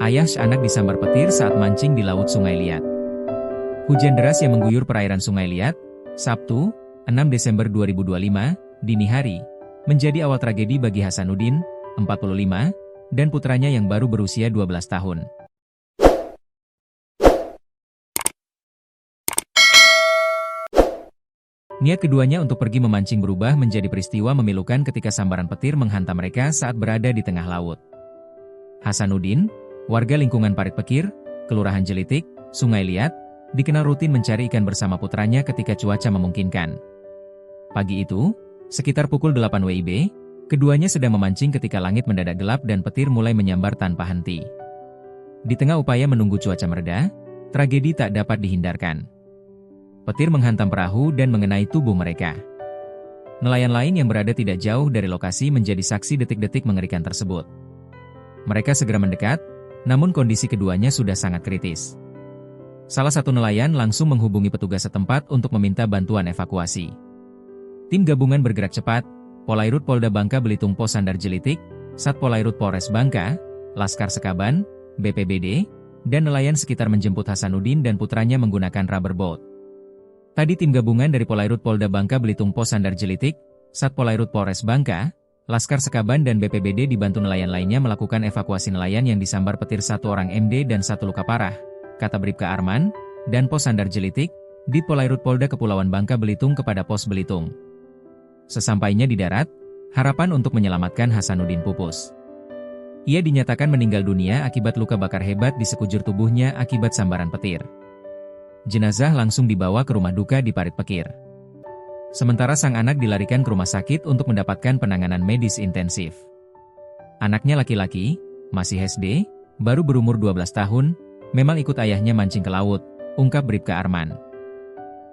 Ayah anak disambar petir saat mancing di laut Sungai Liat. Hujan deras yang mengguyur perairan Sungai Liat, Sabtu, 6 Desember 2025, dini hari, menjadi awal tragedi bagi Hasanuddin, 45, dan putranya yang baru berusia 12 tahun. Niat keduanya untuk pergi memancing berubah menjadi peristiwa memilukan ketika sambaran petir menghantam mereka saat berada di tengah laut. Hasanuddin, warga lingkungan Parit Pekir, Kelurahan Jelitik, Sungai Liat, dikenal rutin mencari ikan bersama putranya ketika cuaca memungkinkan. Pagi itu, sekitar pukul 8 WIB, keduanya sedang memancing ketika langit mendadak gelap dan petir mulai menyambar tanpa henti. Di tengah upaya menunggu cuaca mereda, tragedi tak dapat dihindarkan. Petir menghantam perahu dan mengenai tubuh mereka. Nelayan lain yang berada tidak jauh dari lokasi menjadi saksi detik-detik mengerikan tersebut. Mereka segera mendekat, namun kondisi keduanya sudah sangat kritis. Salah satu nelayan langsung menghubungi petugas setempat untuk meminta bantuan evakuasi. Tim gabungan bergerak cepat, Polairut Polda Bangka Belitung Pos Sandar Jelitik, Satpolairut Polres Bangka, Laskar Sekaban, BPBD, dan nelayan sekitar menjemput Hasanuddin dan putranya menggunakan rubber boat. Tadi tim gabungan dari Polairut Polda Bangka Belitung Pos Sandar Jelitik, Satpolairut Polres Bangka, Laskar Sekaban dan BPBD dibantu nelayan lainnya melakukan evakuasi nelayan yang disambar petir 1 orang MD dan 1 luka parah, kata Bribka Arman, dan Pos Sandar Jelitik, di Polairut Polda Kepulauan Bangka Belitung kepada Pos Belitung. Sesampainya di darat, harapan untuk menyelamatkan Hasanuddin pupus. Ia dinyatakan meninggal dunia akibat luka bakar hebat di sekujur tubuhnya akibat sambaran petir. Jenazah langsung dibawa ke rumah duka di Parit Pekir. Sementara sang anak dilarikan ke rumah sakit untuk mendapatkan penanganan medis intensif. Anaknya laki-laki, masih SD, baru berumur 12 tahun, memang ikut ayahnya mancing ke laut, ungkap Bribka Arman.